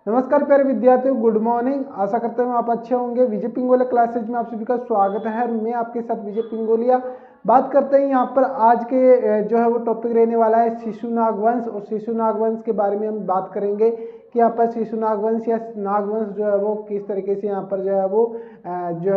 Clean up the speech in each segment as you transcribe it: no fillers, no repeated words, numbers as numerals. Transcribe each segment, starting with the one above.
नमस्कार प्यारे विद्यार्थियों, गुड मॉर्निंग। आशा करते हैं आप अच्छे होंगे। विजय पिंगोलिया क्लासेज में आप सभी का स्वागत है। मैं आपके साथ विजय पिंगोलिया। बात करते हैं यहाँ पर आज के जो है वो टॉपिक रहने वाला है शिशु नागवंश, और शिशु नागवंश के बारे में हम बात करेंगे कि यहाँ पर शिशु नागवंश या नागवंश जो है वो किस तरीके से यहाँ पर जो है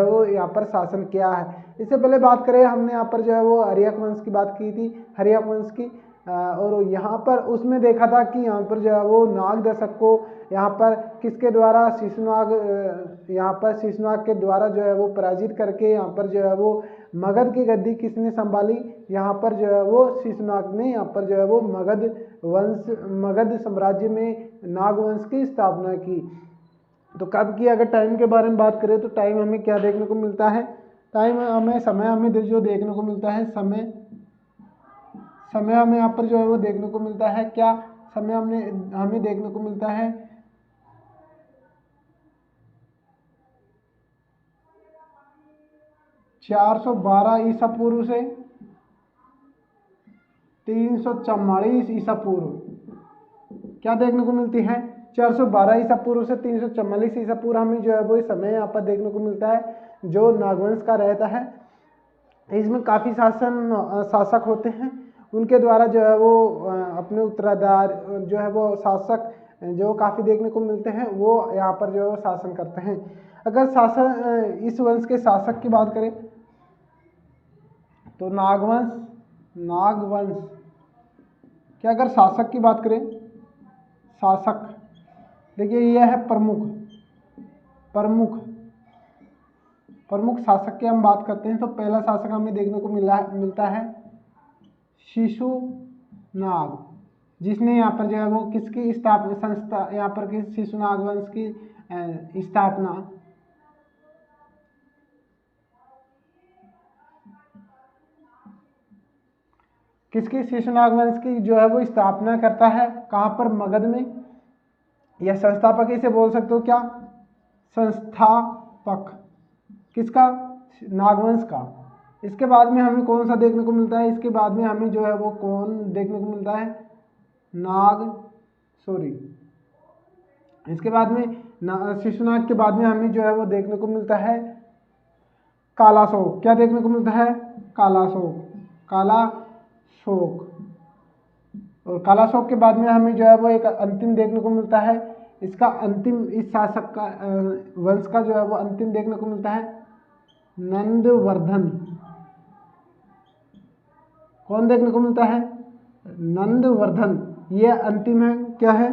वो यहाँ पर शासन किया है। इससे पहले बात करें, हमने यहाँ पर जो है वो हर्यक वंश की बात की थी, हर्यक वंश की, और यहाँ पर उसमें देखा था कि यहाँ पर जो है वो नाग दशक को यहाँ पर किसके द्वारा शिशुनाग यहाँ पर शिशुनाग के द्वारा जो है वो पराजित करके यहाँ पर जो है वो मगध की गद्दी किसने संभाली। यहाँ पर जो है वो शिशुनाग ने यहाँ पर जो है वो मगध साम्राज्य में नागवंश की स्थापना की। तो कब की, अगर टाइम के बारे में बात करें तो टाइम हमें क्या देखने को मिलता है, समय हमें जो देखने को मिलता है, समय हमें यहाँ पर जो है वो देखने को मिलता है। क्या समय हमें देखने को मिलता है 412 ईसा पूर्व से 344 ईसा पूर्व। क्या देखने को मिलती है 412 ईसा पूर्व से 344 ईसा पूर्व हमें जो है वो समय यहाँ पर देखने को मिलता है जो नागवंश का रहता है। इसमें काफ़ी शासक होते हैं, उनके द्वारा जो है वो अपने उत्तराधार जो है वो शासक जो काफ़ी देखने को मिलते हैं, वो यहाँ पर जो है वो शासन करते हैं। अगर इस वंश के शासक की बात करें तो नागवंश क्या, अगर शासक की बात करें, शासक देखिए यह है प्रमुख शासक की हम बात करते हैं तो पहला शासक हमें देखने को मिलता है शिशुनाग, जिसने यहाँ पर जो है वो किसकी संस्था यहाँ पर किस शिशुनाग वंश की स्थापना किसकी शिशुनाग वंश की जो है वो स्थापना करता है, कहाँ पर, मगध में। या संस्थापक इसे बोल सकते हो, क्या संस्थापक किसका, नागवंश का। इसके बाद में हमें कौन सा देखने को मिलता है, इसके बाद में हमें जो है वो कौन देखने को मिलता है, इसके बाद में शिशुनाग के बाद में हमें जो है वो देखने को मिलता है कालाशोक। क्या देखने को मिलता है, कालाशोक। और कालाशोक के बाद में हमें जो है वो एक अंतिम देखने को मिलता है, इसका अंतिम, इस शासक का वंश का जो है वो अंतिम देखने को मिलता है नंदवर्धन। कौन देखने को मिलता है, नंदवर्धन। ये अंतिम है, क्या है,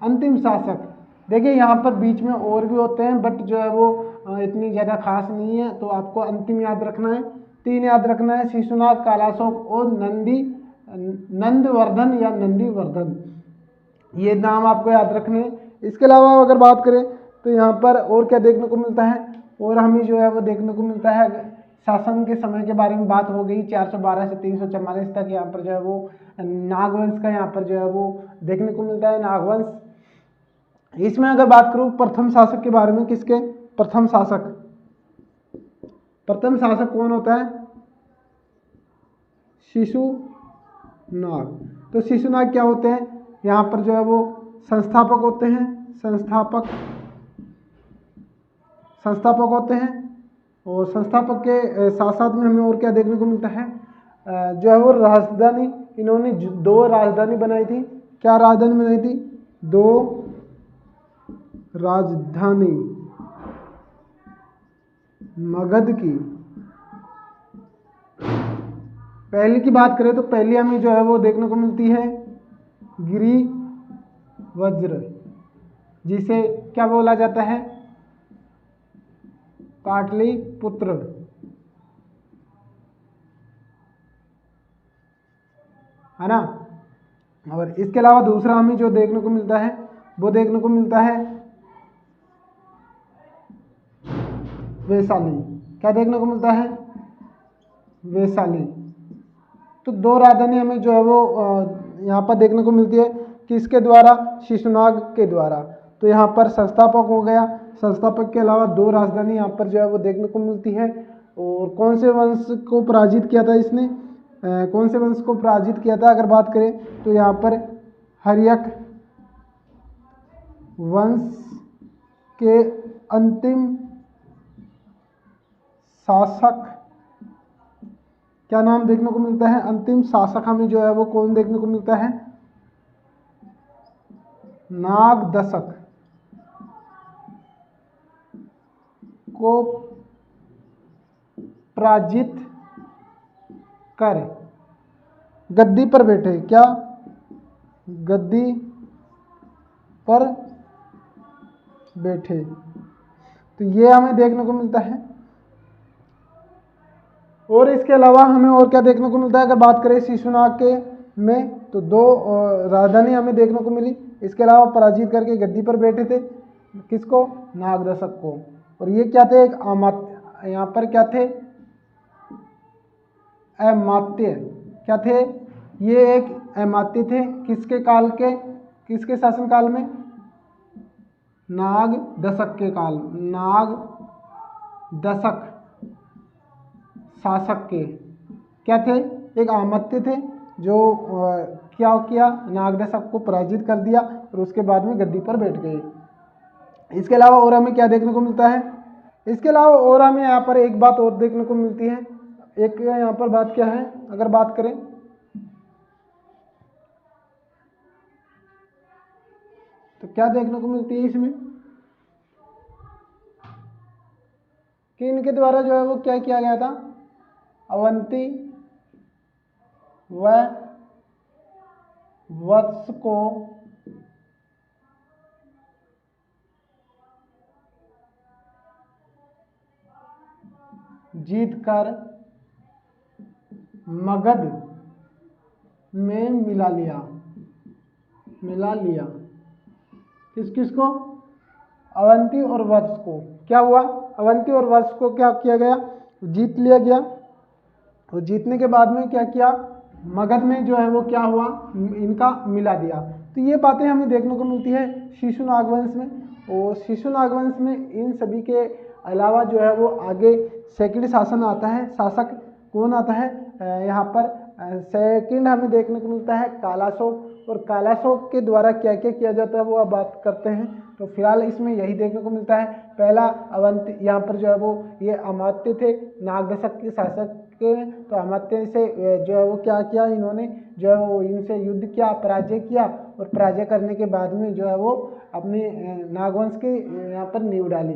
अंतिम शासक। देखिए यहाँ पर बीच में और भी होते हैं, बट जो है वो इतनी ज़्यादा खास नहीं है, तो आपको अंतिम याद रखना है, 3 याद रखना है, शिशुनाग, कालाशोक और नंदवर्धन या नंदीवर्धन। ये नाम आपको याद रखने हैं। इसके अलावा अगर बात करें तो यहाँ पर और क्या देखने को मिलता है, और हमें जो है वो देखने को मिलता है, शासन के समय के बारे में बात हो गई, 412 से 344 तक यहाँ पर जो है वो नागवंश का यहाँ पर जो है वो देखने को मिलता है, नागवंश। इसमें अगर बात करूँ प्रथम शासक के बारे में, किसके, प्रथम शासक कौन होता है, शिशुनाग। तो शिशुनाग क्या होते हैं, यहाँ पर जो है वो संस्थापक होते हैं, संस्थापक होते हैं। और संस्थापक के साथ साथ में हमें और क्या देखने को मिलता है, जो है वो राजधानी, इन्होंने 2 राजधानी बनाई थी। क्या राजधानी बनाई थी, 2 राजधानी मगध की। पहली की बात करें तो पहली हमें जो है वो देखने को मिलती है गिरिवज्र, जिसे क्या बोला जाता है, पाटलिपुत्र, है ना। और इसके अलावा दूसरा हमें जो देखने को मिलता है वो देखने को मिलता है वैशाली। क्या देखने को मिलता है, वैशाली। तो 2 राजधानी हमें जो है वो यहाँ पर देखने को मिलती है, किसके द्वारा, शिशुनाग के द्वारा। तो यहाँ पर संस्थापक हो गया, संस्थापक के अलावा 2 राजधानी यहाँ पर जो है वो देखने को मिलती है। और कौन से वंश को पराजित किया था इसने, कौन से वंश को पराजित किया था अगर बात करें तो यहाँ पर हर्यक वंश के अंतिम शासक क्या नाम देखने को मिलता है? अंतिम शासक हमें जो है वो कौन देखने को मिलता है? नागदशक को पराजित कर गद्दी पर बैठे। क्या? गद्दी पर बैठे। तो ये हमें देखने को मिलता है। और इसके अलावा हमें और क्या देखने को मिलता है? अगर बात करें शिशुनाग के में तो 2 राजधानी हमें देखने को मिली। इसके अलावा पराजित करके गद्दी पर बैठे थे किसको? नागदशक को। और ये क्या थे? एक अमात्य, यहाँ पर क्या थे? अमात्य। क्या थे? ये एक अमात्य थे। किसके काल के? किसके शासन काल में? नागदशक के काल, नागदशक शासक के क्या थे? एक अमात्य थे जो क्या किया? नागदशक को पराजित कर दिया और उसके बाद में गद्दी पर बैठ गए। इसके अलावा और हमें क्या देखने को मिलता है? इसके अलावा और हमें यहाँ पर एक बात और देखने को मिलती है। एक यहाँ पर बात क्या है अगर बात करें तो क्या देखने को मिलती है इसमें कि इनके द्वारा जो है वो क्या किया गया था? अवंती व वत्स को जीतकर मगध में मिला लिया। किस किस को? अवंती और वत्स को। क्या हुआ? अवंती और वत्स को क्या किया गया? जीत लिया गया। और जीतने के बाद में क्या किया? मगध में जो है वो क्या हुआ? इनका मिला दिया। तो ये बातें हमें देखने को मिलती है शिशु नागवंश में। और शिशु नागवंश में इन सभी के अलावा जो है वो आगे सेकंड शासन आता है। शासक कौन आता है? यहाँ पर सेकंड हमें देखने को मिलता है कालाशोक। और कालाशोक के द्वारा क्या क्या किया जाता है वो अब बात करते हैं। तो फिलहाल इसमें यही देखने को मिलता है। पहला अवंती, यहाँ पर जो है वो ये अमात्य थे नागदशक के शासक के। तो अमात्य से जो है वो क्या किया? इन्होंने जो है वो इनसे युद्ध किया, पराजय किया। और पराजय करने के बाद में जो है वो अपने नागवंश की यहाँ पर नींव डाली।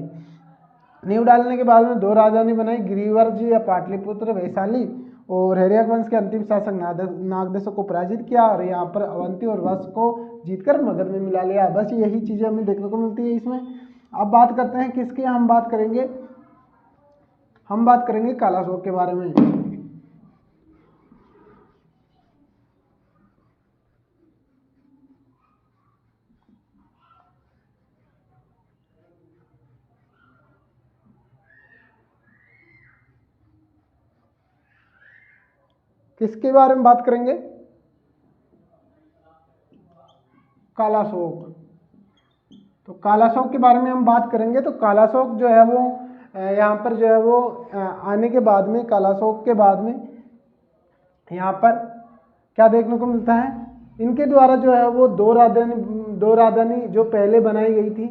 नींव डालने के बाद में 2 राजधानी बनाई, गिरिवर्ज या पाटलिपुत्र, वैशाली। और हर्यक वंश के अंतिम शासक नागदशक को पराजित किया और यहाँ पर अवंती और वत्स को जीतकर मगध में मिला लिया। बस यही चीजें हमें देखने को मिलती है इसमें। अब बात करते हैं किसकी? हम बात करेंगे कालाशोक के बारे में। किसके बारे में बात करेंगे? कालाशोक। तो कालाशोक के बारे में हम बात करेंगे। तो कालाशोक जो है वो यहाँ पर जो है वो आने के बाद में, कालाशोक के बाद में यहाँ पर क्या देखने को मिलता है? इनके द्वारा जो है वो 2 राजधानी जो पहले बनाई गई थी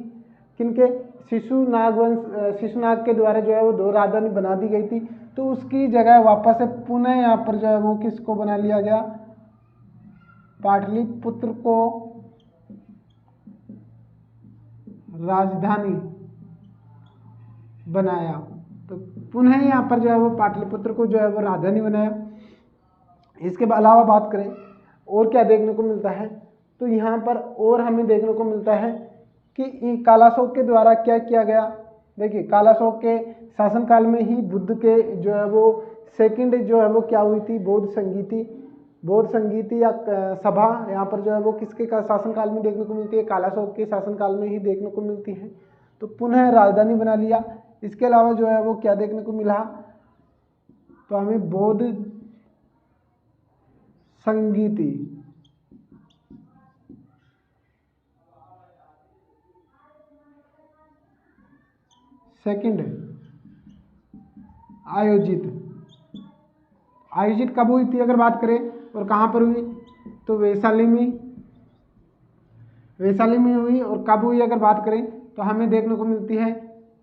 किनके? शिशुनाग के द्वारा जो है वो 2 राजधानी बना दी गई थी। तो उसकी जगह वापस से पुनः यहाँ पर जो है वो किसको बना लिया गया? पाटलिपुत्र को राजधानी बनाया। तो पुनः यहाँ पर जो है वो पाटलिपुत्र को जो है वो राजधानी बनाया। इसके अलावा बात करें और क्या देखने को मिलता है तो यहाँ पर और हमें देखने को मिलता है कि कालाशोक के द्वारा क्या किया गया। देखिए कालाशोक के शासनकाल में ही बुद्ध के जो है वो सेकंड जो है वो क्या हुई थी? बौद्ध संगीति या सभा यहाँ पर जो है वो किसके शासनकाल में देखने को मिलती है? कालाशोक के शासनकाल में ही देखने को मिलती है। तो पुनः राजधानी बना लिया। इसके अलावा जो है वो क्या देखने को मिला? तो हमें बौद्ध संगीति सेकंड आयोजित कब हुई थी अगर बात करें और कहाँ पर हुई, तो वैशाली में हुई। और कब हुई अगर बात करें तो हमें देखने को मिलती है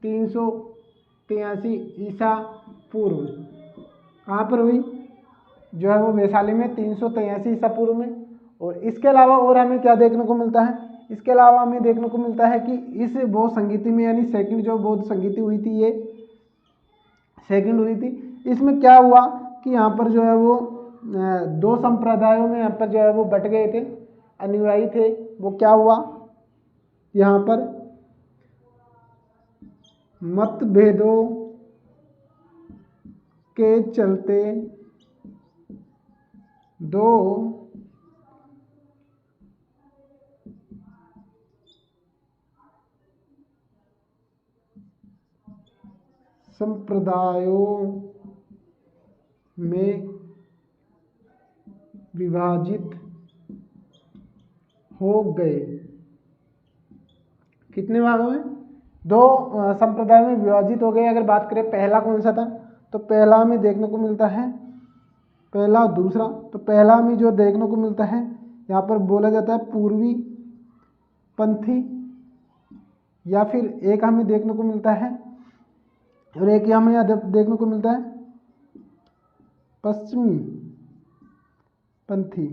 383 ईसा पूर्व। कहाँ पर हुई, जो है वो वैशाली में 383 ईसा पूर्व में। और इसके अलावा और हमें क्या देखने को मिलता है, इसके अलावा हमें देखने को मिलता है कि इस बौद्ध संगीति में, यानी सेकंड जो बौद्ध संगीति हुई थी, ये सेकंड हुई थी। इसमें क्या हुआ कि यहाँ पर जो है वो दो संप्रदायों में यहाँ पर जो है वो बट गए थे, अनुयायी थे। वो क्या हुआ, यहाँ पर मतभेदों के चलते दो संप्रदायों में विभाजित हो गए। कितने भागों में, दो संप्रदायों में विभाजित हो गए। अगर बात करें पहला कौन सा था, तो पहला हमें देखने को मिलता है, पहला और दूसरा। तो पहला हमें जो देखने को मिलता है, यहाँ पर बोला जाता है पूर्वी पंथी, या फिर एक हमें देखने को मिलता है, और एक हमें यहाँ देखने को मिलता है पश्चिमी पंथी।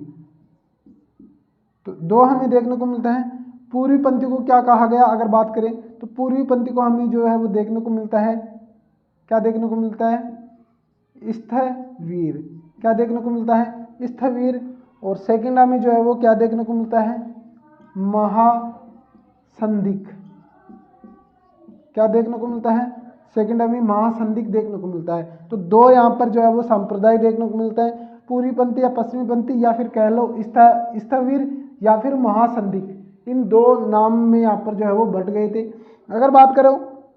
तो दो हमें देखने को मिलता है। पूर्वी पंथी को क्या कहा गया अगर बात करें, तो पूर्वी पंथी को हमें जो है वो देखने को मिलता है, क्या देखने को मिलता है, स्थवीर। क्या देखने को मिलता है, स्थवीर। और सेकंड हमें जो है वो क्या देखने को मिलता है, महासंधिक। क्या देखने को मिलता है, सेकंड हमें महासंधिक देखने को मिलता है। तो दो यहाँ पर जो है वो संप्रदाय देखने को मिलता है, पूर्वी पंथी या पश्चिमी पंथी, या फिर कह लो स्थवीर या फिर महासंधिक। इन दो नाम में यहाँ पर जो है वो बट गए थे। अगर बात करो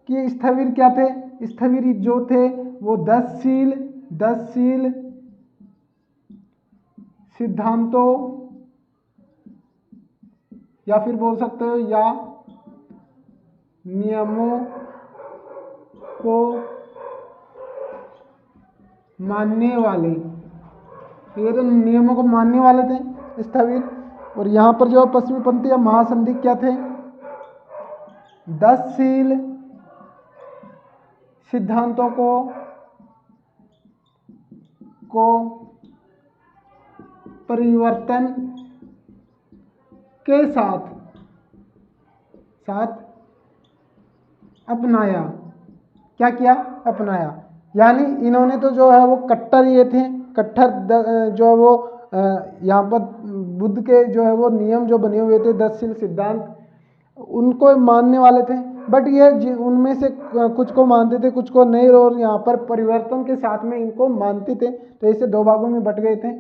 कि स्थवीर क्या थे, स्थवीर जो थे वो 10शील सिद्धांतों, या फिर बोल सकते हो या नियमों को मानने वाले, ये तो नियमों को मानने वाले थे स्थविर। और यहाँ पर जो पश्चिमी पंथी या महासंधिक क्या थे, 10शील सिद्धांतों को परिवर्तन के साथ अपनाया। क्या किया, अपनाया। यानी इन्होंने तो जो है वो कट्टर ये थे, कट्टर जो है वो यहाँ पर बुद्ध के जो है वो नियम जो बने हुए थे, 10शील सिद्धांत, उनको मानने वाले थे। बट ये उनमें से कुछ को मानते थे, कुछ को नहीं, और यहाँ पर परिवर्तन के साथ में इनको मानते थे। तो ऐसे दो भागों में बट गए थे।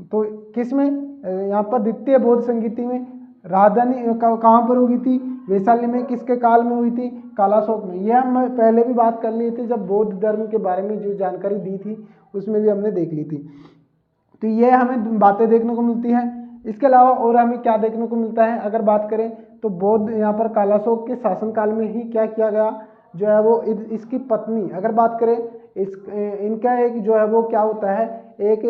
तो किसमें, यहाँ पर द्वितीय बौद्ध संगीति में। राजधानी कहाँ पर हुई थी, वैशाली में। किसके काल में हुई थी, कालाशोक में। यह हम पहले भी बात कर लिए थे, जब बौद्ध धर्म के बारे में जो जानकारी दी थी उसमें भी हमने देख ली थी। तो ये हमें बातें देखने को मिलती हैं। इसके अलावा और हमें क्या देखने को मिलता है अगर बात करें, तो बौद्ध यहाँ पर कालाशोक के शासनकाल में ही क्या किया गया, जो है वो इसकी पत्नी अगर बात करें, इनका एक जो है वो क्या होता है, एक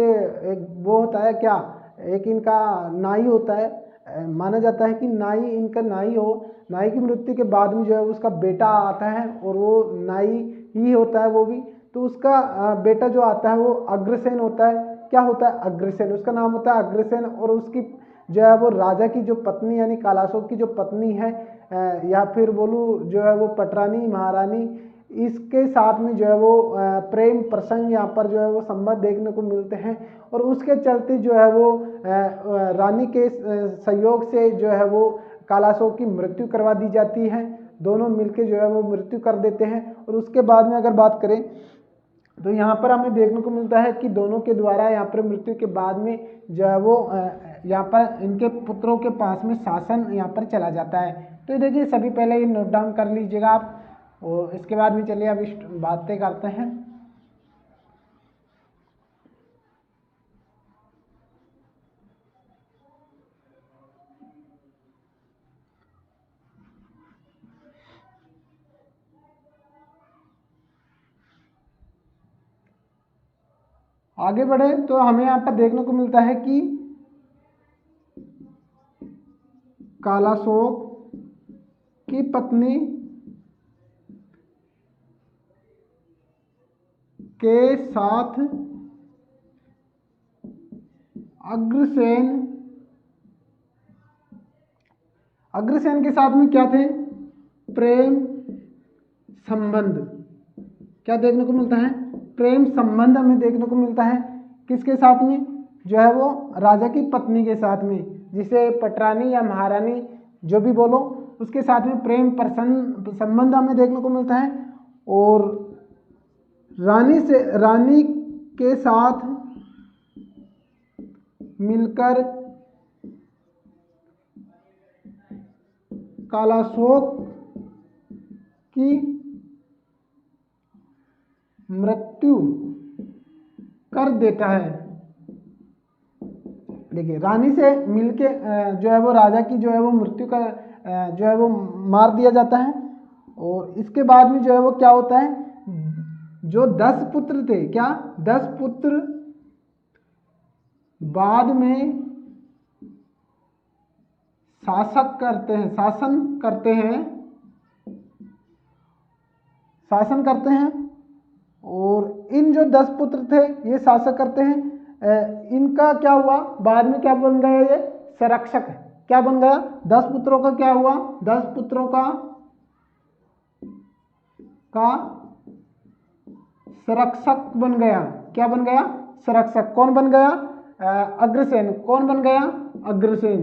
वो होता है क्या, एक इनका नाई होता है। माना जाता है कि इनका नाई की मृत्यु के बाद में जो है उसका बेटा आता है, और वो नाई ही होता है वो भी। तो उसका बेटा जो आता है वो अग्रसेन होता है। क्या होता है, अग्रसेन, उसका नाम होता है अग्रसेन। और उसकी जो है वो राजा की जो पत्नी, यानी कालाशोक की जो पत्नी है, या फिर बोलूँ जो है वो पटरानी महारानी, इसके साथ में जो है वो प्रेम प्रसंग यहाँ पर जो है वो संबंध देखने को मिलते हैं। और उसके चलते जो है वो रानी के सहयोग से जो है वो कालाशोक की मृत्यु करवा दी जाती है। दोनों मिलके जो है वो मृत्यु कर देते हैं। और उसके बाद में अगर बात करें, तो यहाँ पर हमें देखने को मिलता है कि दोनों के द्वारा यहाँ पर मृत्यु के बाद में जो है वो यहाँ पर इनके पुत्रों के पास में शासन यहाँ पर चला जाता है। तो देखिए सभी पहले ये नोट डाउन कर लीजिएगा आप, और इसके बाद में चलिए अब बातें करते हैं। आगे बढ़े तो हमें यहाँ पर देखने को मिलता है कि कालाशोक की पत्नी के साथ अग्रसेन के साथ में क्या थे? प्रेम संबंध। क्या देखने को मिलता है? प्रेम संबंध हमें देखने को मिलता है। किसके साथ में? जो है वो राजा की पत्नी के साथ में, जिसे पटरानी या महारानी जो भी बोलो, उसके साथ में प्रेम संबंध हमें देखने को मिलता है। और रानी के साथ मिलकर कालाशोक की मृत्यु कर देता है। देखिए, रानी से मिलके जो है वो राजा की जो है वो मृत्यु का जो है वो मार दिया जाता है। और इसके बाद में जो है वो क्या होता है, जो 10 पुत्र थे, क्या 10 पुत्र बाद में शासन करते हैं। और इन जो 10 पुत्र थे ये शासक करते हैं। इनका क्या हुआ, बाद में क्या बन गया? ये संरक्षक। क्या बन गया? 10 पुत्रों का क्या हुआ? 10 पुत्रों का संरक्षक बन गया। क्या बन गया? संरक्षक। कौन बन गया? अग्रसेन। कौन बन गया? अग्रसेन।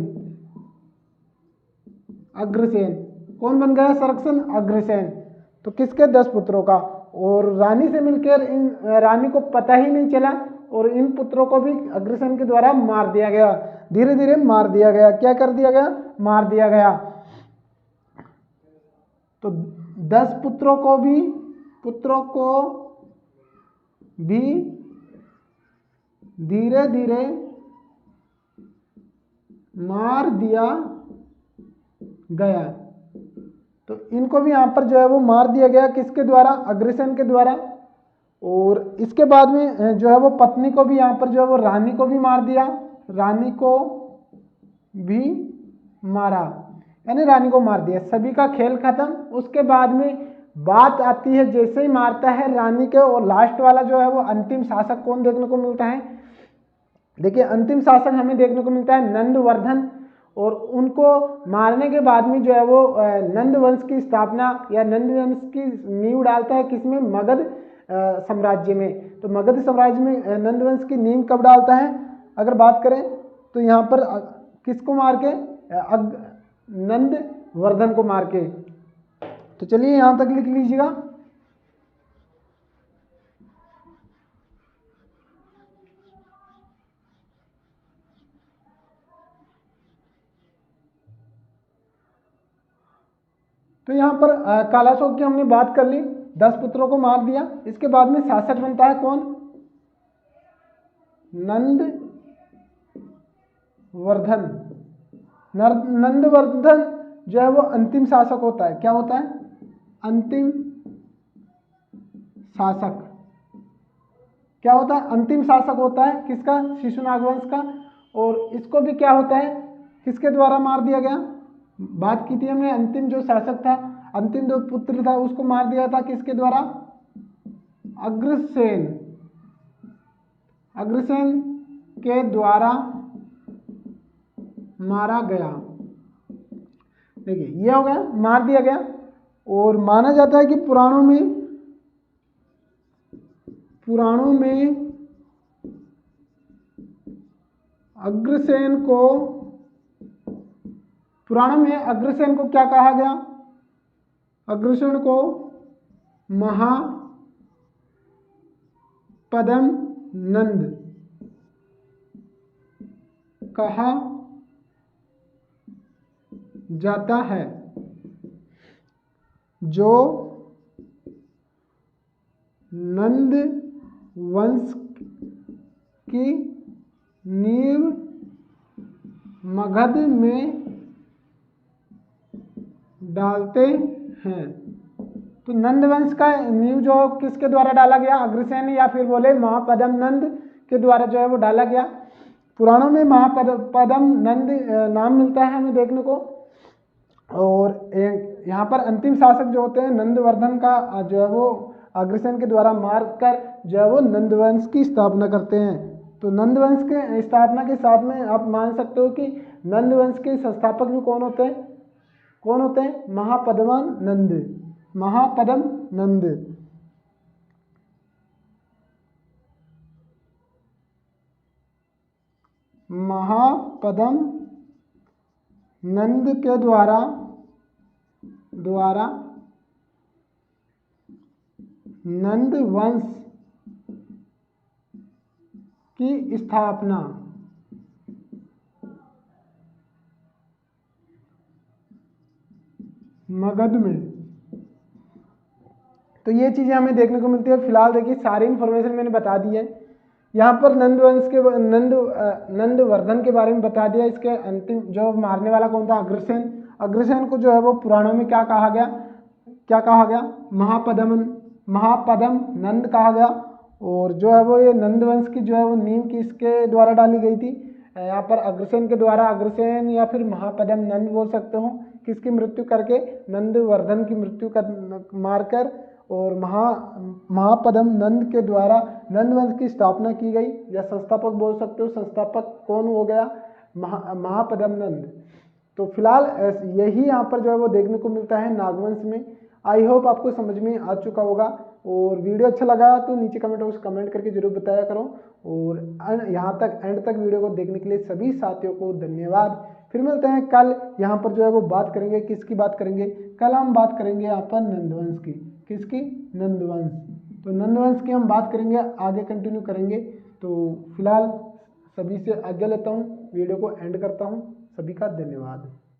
कौन बन गया संरक्षण? अग्रसेन। तो किसके? 10 पुत्रों का। और रानी से मिलकर इन रानी को पता ही नहीं चला और इन पुत्रों को भी अग्रसेन के द्वारा मार दिया गया। धीरे धीरे मार दिया गया। क्या कर दिया गया? मार दिया गया। तो 10 पुत्रों को भी धीरे धीरे मार दिया गया। तो इनको भी यहाँ पर जो है वो मार दिया गया। किसके द्वारा? अग्रसेन के द्वारा। और इसके बाद में जो है वो पत्नी को भी यहाँ पर जो है वो रानी को भी मार दिया। रानी को भी मारा, यानी रानी को मार दिया। सभी का खेल खत्म। उसके बाद में बात आती है, जैसे ही मारता है रानी के, और लास्ट वाला जो है वो अंतिम शासक कौन देखने को मिलता है? देखिए, अंतिम शासक हमें देखने को मिलता है नंदवर्धन। और उनको मारने के बाद में जो है वो नंद वंश की स्थापना या नंद वंश की नींव डालता है। किसमें? मगध साम्राज्य में। तो मगध साम्राज्य में नंद वंश की नींव कब डालता है? अगर बात करें तो यहाँ पर किसको मार के? नंदवर्धन को मार के। तो चलिए यहाँ तक लिख लीजिएगा। तो यहाँ पर कालाशोक की हमने बात कर ली, 10 पुत्रों को मार दिया। इसके बाद में शासक बनता है कौन? नंदवर्धन। नंदवर्धन जो है वो अंतिम शासक होता है। क्या होता है? अंतिम शासक। क्या होता है? अंतिम शासक होता है। किसका? शिशुनाग वंश का। और इसको भी क्या होता है? किसके द्वारा मार दिया गया? बात की थी हमने, अंतिम जो शासक था, अंतिम जो पुत्र था, उसको मार दिया था। किसके द्वारा? अग्रसेन। अग्रसेन के द्वारा मारा गया। देखिए, ये हो गया, मार दिया गया। और माना जाता है कि पुराणों में अग्रसेन को क्या कहा गया? अग्रसेन को महापद्म नंद कहा जाता है, जो नंद वंश की नींव मगध में डालते हैं। तो नंद वंश का नींव जो किसके द्वारा डाला गया? अग्रसेन, या फिर बोले महापद्म नंद के द्वारा जो है वो डाला गया। पुराणों में महापदम नंद नाम मिलता है हमें देखने को। और यहाँ पर अंतिम शासक जो होते हैं नंदवर्धन का जो है वो अग्रसेन के द्वारा मार कर जो है वो नंदवंश की स्थापना करते हैं। तो नंदवंश के स्थापना के साथ में आप मान सकते हो कि नंदवंश के संस्थापक भी कौन होते हैं? कौन होते हैं? महापद्मन नंद, महापद्म नंद। महापद्म नंद के द्वारा नंद वंश की स्थापना मगध में। तो ये चीजें हमें देखने को मिलती है। फिलहाल देखिए सारी इन्फॉर्मेशन मैंने बता दी है। यहाँ पर नंदवंश के नंदवर्धन के बारे में बता दिया। इसके अंतिम जो मारने वाला कौन था? अग्रसेन। अग्रसेन को जो है वो पुराणों में क्या कहा गया? महापद्म नंद कहा गया। और जो है वो ये नंदवंश की जो है वो नींव किसके द्वारा डाली गई थी? यहाँ पर अग्रसेन के द्वारा। अग्रसेन या फिर महापद्म नंद बोल सकते हो। किसकी मृत्यु करके? नंदवर्धन की मृत्यु कर मारकर और महापद्म नंद के द्वारा नंदवंश की स्थापना की गई, या संस्थापक बोल सकते हो। संस्थापक कौन हो गया? महापद्म नंद। तो फिलहाल यही यहाँ पर जो है वो देखने को मिलता है नागवंश में। आई होप आपको समझ में आ चुका होगा। और वीडियो अच्छा लगा तो नीचे कमेंट बॉक्स कमेंट करके जरूर बताया करो। और यहाँ तक एंड तक वीडियो को देखने के लिए सभी साथियों को धन्यवाद। फिर मिलते हैं कल। यहाँ पर जो है वो बात करेंगे, किसकी बात करेंगे? कल हम बात करेंगे यहाँ पर नंदवंश की। किसकी? नंदवंश। तो नंदवंश की हम बात करेंगे, आगे कंटिन्यू करेंगे। तो फिलहाल सभी से आज्ञा लेता हूँ, वीडियो को एंड करता हूँ। सभी का धन्यवाद।